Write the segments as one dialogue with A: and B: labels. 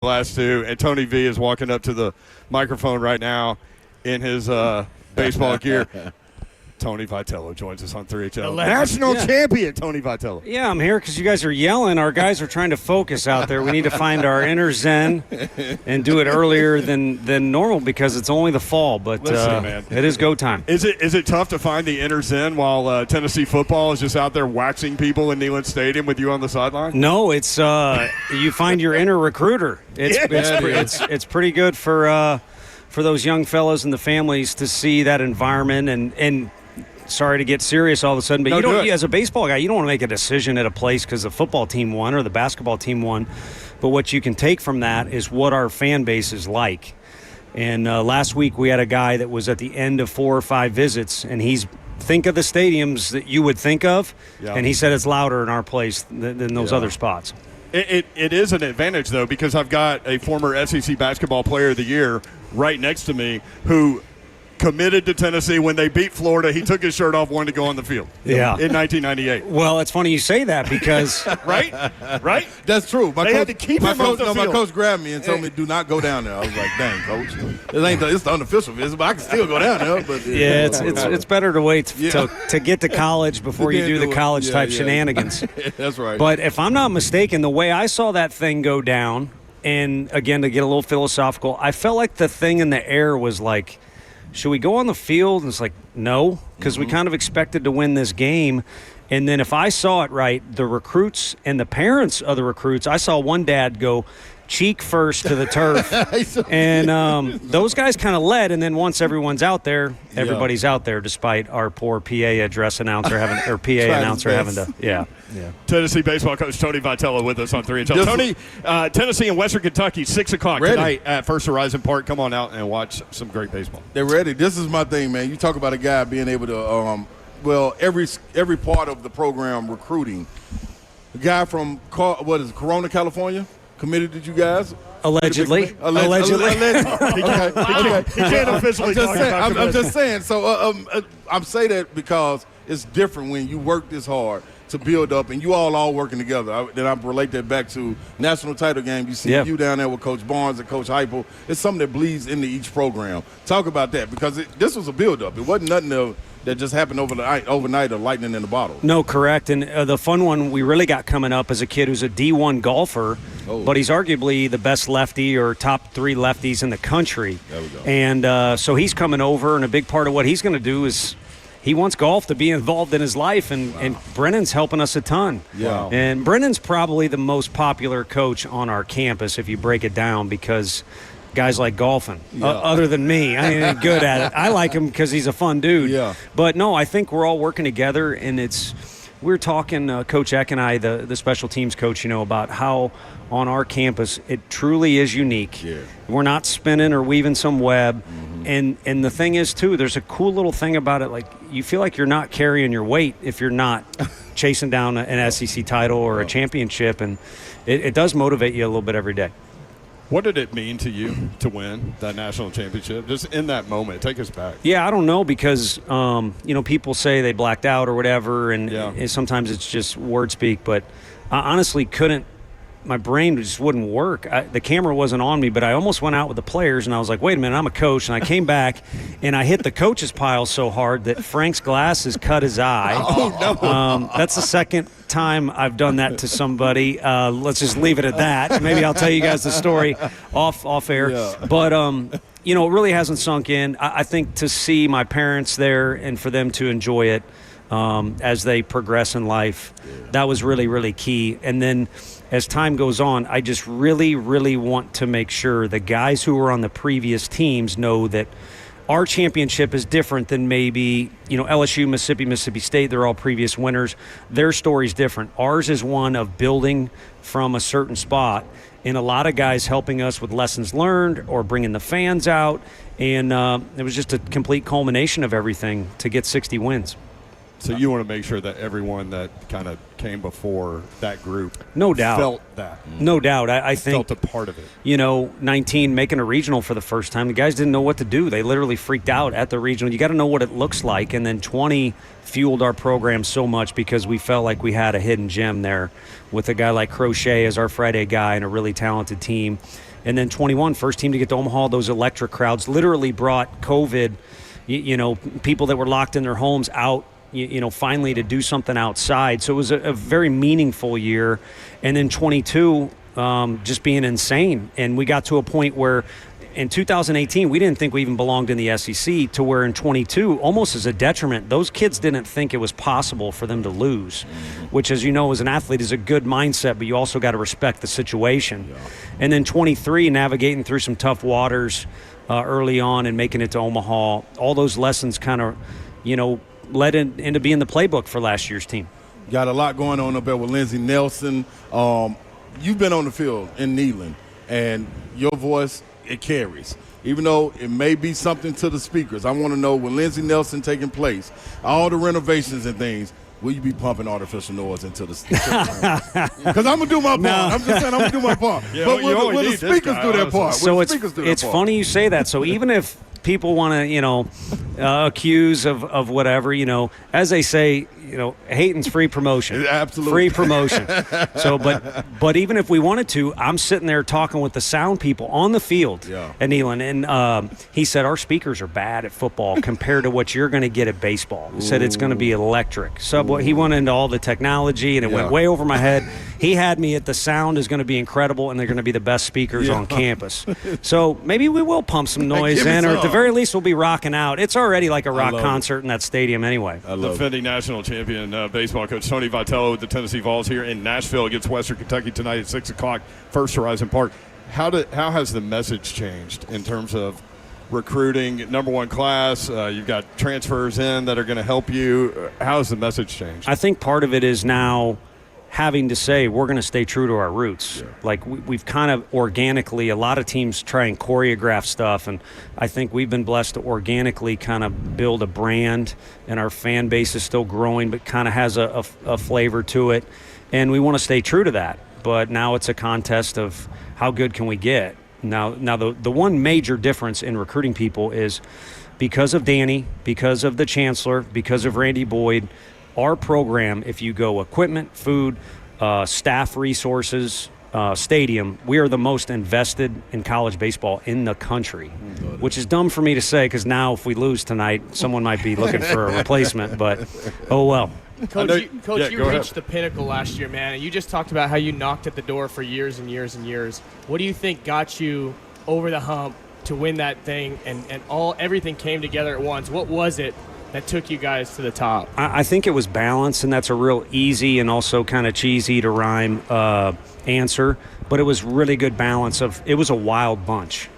A: last two, and Tony V is walking up to the microphone right now in his baseball gear. Tony Vitello joins us on 3HL. National champion Tony Vitello.
B: Yeah, I'm here because you guys are yelling. Our guys are trying to focus out there. We need to find our inner zen and do it earlier than normal because it's only the fall. But
A: listen, man,
B: it is go time.
A: Is it tough to find the inner zen while Tennessee football is just out there waxing people in Neyland Stadium with you on the sideline?
B: No, it's you find your inner recruiter. It's pretty good for those young fellows and the families to see that environment and sorry to get serious all of a sudden, but as a baseball guy, you don't want to make a decision at a place because the football team won or the basketball team won. But what you can take from that is what our fan base is like. And last week we had a guy that was at the end of 4 or 5 visits, and think of the stadiums that you would think of, and he said it's louder in our place than those other spots.
A: It is an advantage, though, because I've got a former SEC basketball player of the year right next to me who committed to Tennessee when they beat Florida. He took his shirt off, wanted to go on the field.
B: Yeah.
A: In 1998.
B: Well, it's funny you say that because
A: right?
C: That's true.
A: They had to keep him off the field.
C: My coach grabbed me and told me, "Do not go down there." I was like, "Dang, coach, it's the unofficial visit, but I can still go down there." But
B: it's better to wait to get to college before you do the college type shenanigans.
C: That's right.
B: But if I'm not mistaken, the way I saw that thing go down, and again to get a little philosophical, I felt like the thing in the air was like, should we go on the field? And it's like, no, because we kind of expected to win this game. And then if I saw it right, the recruits and the parents of the recruits, I saw one dad go cheek first to the turf. And those guys kind of led. And then once everyone's out there, everybody's out there, despite our poor PA announcer having to.
A: Tennessee baseball coach Tony Vitello with us on 3HL. Tony, Tennessee and Western Kentucky, 6 o'clock tonight at First Horizon Park. Come on out and watch some great baseball.
C: They're ready. This is my thing, man. You talk about a guy being able to, every part of the program recruiting. The guy from, Corona, California, committed to you guys?
B: Allegedly.
A: He can't officially talk about it.
C: I'm just saying. So I'm saying that because it's different when you work this hard to build up, and you all working together. Then I relate that back to national title game. You see you down there with Coach Barnes and Coach Heupel. It's something that bleeds into each program. Talk about that because this was a build-up. It wasn't nothing that just happened overnight or lightning in the bottle.
B: No, correct. And the fun one we really got coming up is a kid who's a D1 golfer, but he's arguably the best lefty or top 3 lefties in the country.
C: There we go.
B: And so he's coming over, and a big part of what he's going to do is he wants golf to be involved in his life, and Brennan's helping us a ton.
C: Yeah.
B: And Brennan's probably the most popular coach on our campus if you break it down because guys like golfing, other than me. I mean, I'm good at it. I like him because he's a fun dude.
C: Yeah.
B: But, no, I think we're all working together, and we're talking, Coach Eck and I, the special teams coach, about how on our campus it truly is unique.
C: Yeah.
B: We're not spinning or weaving some web. And the thing is, too, there's a cool little thing about it. Like, you feel like you're not carrying your weight if you're not chasing down an SEC title or a championship. And it does motivate you a little bit every day.
A: What did it mean to you to win that national championship? Just in that moment, take us back.
B: Yeah, I don't know because, people say they blacked out or whatever, and sometimes it's just word speak. But I honestly couldn't. My brain just wouldn't work. The camera wasn't on me, but I almost went out with the players, and I was like, wait a minute, I'm a coach. And I came back, and I hit the coach's pile so hard that Frank's glasses cut his eye.
A: Oh, no.
B: That's the second time I've done that to somebody. Let's just leave it at that. Maybe I'll tell you guys the story off air.
C: Yeah.
B: But, it really hasn't sunk in. I think to see my parents there and for them to enjoy it as they progress in life, that was really, really key. And then as time goes on, I just really, really want to make sure the guys who were on the previous teams know that our championship is different than maybe, LSU, Mississippi State. They're all previous winners. Their story's different. Ours is one of building from a certain spot, and a lot of guys helping us with lessons learned or bringing the fans out. And it was just a complete culmination of everything to get 60 wins.
A: So you want to make sure that everyone that kind of came before that group
B: felt
A: that.
B: No doubt. I think
A: felt a part of it.
B: 19 making a regional for the first time, the guys didn't know what to do. They literally freaked out at the regional. You got to know what it looks like. And then 20 fueled our program so much because we felt like we had a hidden gem there with a guy like Crochet as our Friday guy and a really talented team. And then 21, first team to get to Omaha, those electric crowds literally brought COVID, people that were locked in their homes out, finally to do something outside. So it was a very meaningful year. And then 22, just being insane. And we got to a point where in 2018, we didn't think we even belonged in the SEC, to where in 22, almost as a detriment, those kids didn't think it was possible for them to lose, which, as you know, as an athlete is a good mindset, but you also got to respect the situation. Yeah. And then 23, navigating through some tough waters early on and making it to Omaha, all those lessons kind of, led into being the playbook for last year's team.
C: Got a lot going on up there with Lindsey Nelson. You've been on the field in Neyland, and your voice, it carries. Even though it may be something to the speakers, I want to know, when Lindsey Nelson taking place, all the renovations and things, will you be pumping artificial noise into the because I'm going to do my part. No. I'm just saying I'm going to do my part.
A: Yeah,
C: but will the speakers do their part?
B: So it's funny you say that. So even if people want to, accuse of whatever, as they say, hating's free promotion.
C: Absolutely.
B: Free promotion. So, but even if we wanted to, I'm sitting there talking with the sound people on the field at Neyland, and he said, our speakers are bad at football compared to what you're going to get at baseball. He said it's going to be electric. So he went into all the technology, and it went way over my head. He had me at the sound is going to be incredible, and they're going to be the best speakers on campus. So maybe we will pump some noise in, or at the very least we'll be rocking out. It's already like a rock concert in that stadium anyway.
A: Defending national champion baseball coach Tony Vitello with the Tennessee Vols here in Nashville against Western Kentucky tonight at 6 o'clock, First Horizon Park. How has the message changed in terms of recruiting, number one class? You've got transfers in that are going to help you. How has the message changed?
B: I think part of it is now having to say we're going to stay true to our roots. Like we've kind of organically, a lot of teams try and choreograph stuff, and I think we've been blessed to organically kind of build a brand, and our fan base is still growing but kind of has a flavor to it, and we want to stay true to that. But now it's a contest of how good can we get. Now the one major difference in recruiting people is because of Danny, because of the chancellor, because of Randy Boyd, our program, if you go equipment, food, staff resources, stadium, we are the most invested in college baseball in the country, which is dumb for me to say because now if we lose tonight, someone might be looking for a replacement, but oh well.
D: Coach, you reached the pinnacle last year, man, and you just talked about how you knocked at the door for years and years and years. What do you think got you over the hump to win that thing, and everything came together at once? What was it that took you guys to the top?
B: I think it was balance, and that's a real easy and also kind of cheesy to rhyme answer, but it was really good balance of, it was a wild bunch,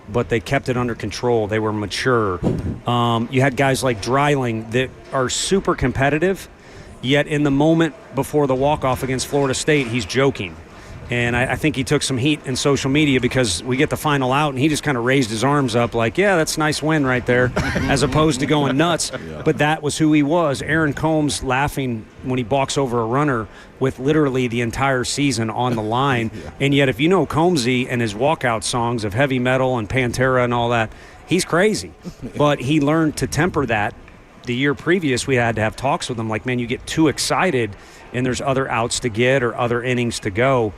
B: but they kept it under control. They were mature. You had guys like Dreiling that are super competitive, yet in the moment before the walk-off against Florida State, he's joking. And I think he took some heat in social media because we get the final out, and he just kind of raised his arms up like, yeah, that's a nice win right there, as opposed to going nuts. But that was who he was. Aaron Combs laughing when he balks over a runner with literally the entire season on the line. And yet if you know Combsy and his walkout songs of heavy metal and Pantera and all that, he's crazy. But he learned to temper that. The year previous, we had to have talks with him like, man, you get too excited and there's other outs to get or other innings to go.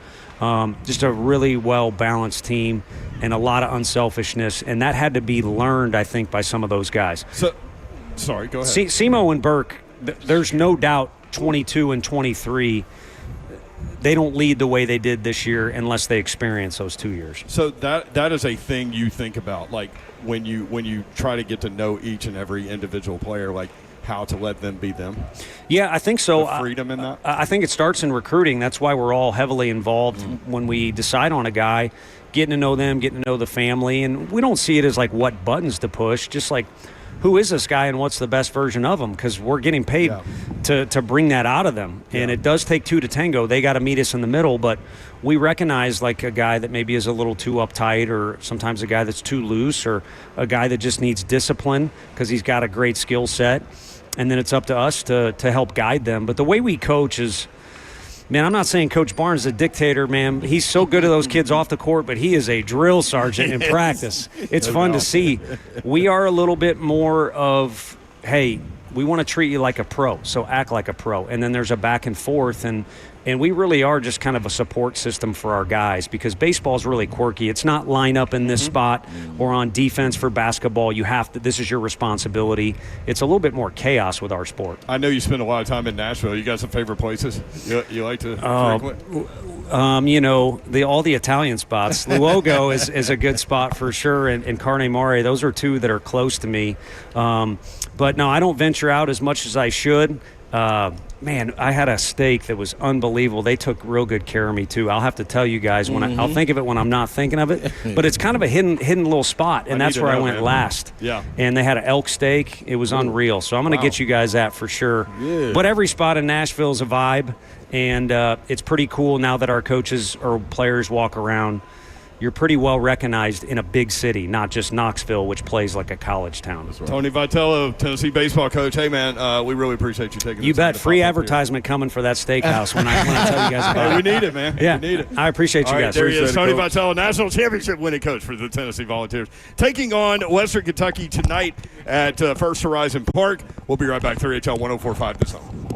B: Just a really well-balanced team and a lot of unselfishness, and that had to be learned, I think, by some of those guys.
A: So, sorry, go ahead.
B: Simo and Burke, there's no doubt 22 and 23, they don't lead the way they did this year unless they experience those 2 years.
A: So that is a thing you think about, like when you try to get to know each and every individual player, like how to let them be them?
B: Yeah, I think so.
A: The freedom in that?
B: I think it starts in recruiting. That's why we're all heavily involved when we decide on a guy, getting to know them, getting to know the family. And we don't see it as like what buttons to push, just like who is this guy and what's the best version of him, because we're getting paid to bring that out of them. And it does take two to tango. They got to meet us in the middle, but we recognize like a guy that maybe is a little too uptight, or sometimes a guy that's too loose, or a guy that just needs discipline because he's got a great skill set. And then it's up to us to help guide them. But the way we coach is, man, I'm not saying Coach Barnes is a dictator, man. He's so good at those kids off the court, but he is a drill sergeant in practice. It's fun to see. We are a little bit more of, hey, we want to treat you like a pro, so act like a pro. And then there's a back and forth, and we really are just kind of a support system for our guys, because baseball is really quirky. It's not line up in this spot or on defense for basketball. You have to. This is your responsibility. It's a little bit more chaos with our sport.
A: I know you spend a lot of time in Nashville. You got some favorite places you like to frequent?
B: All the Italian spots. Luogo is a good spot for sure, and Carne Mare. Those are two that are close to me. But no, I don't venture out as much as I should. Man, I had a steak that was unbelievable. They took real good care of me too. I'll have to tell you guys when I'll think of it when I'm not thinking of it. But it's kind of a hidden little spot, and that's where I went last.
A: Yeah.
B: And they had an elk steak. It was unreal. So I'm going to get you guys that for sure.
C: Yeah.
B: But every spot in Nashville is a vibe, and it's pretty cool now that our coaches or players walk around. You're pretty well recognized in a big city, not just Knoxville, which plays like a college town.
C: Right.
A: Tony Vitello, Tennessee baseball coach. Hey, man, we really appreciate you taking the
B: You
A: time
B: bet.
A: to
B: Free
A: pop up
B: advertisement coming for that steakhouse when I tell you guys about
A: here.
B: it.
A: We need it, man.
B: Yeah,
A: We need it.
B: I appreciate you
A: All right,
B: guys.
A: there he is,
C: Appreciate
A: Tony
C: it, Coach.
A: Vitello, national championship winning coach for the Tennessee Volunteers, taking on Western Kentucky tonight at First Horizon Park. We'll be right back. 3HL 104.5 The Zone.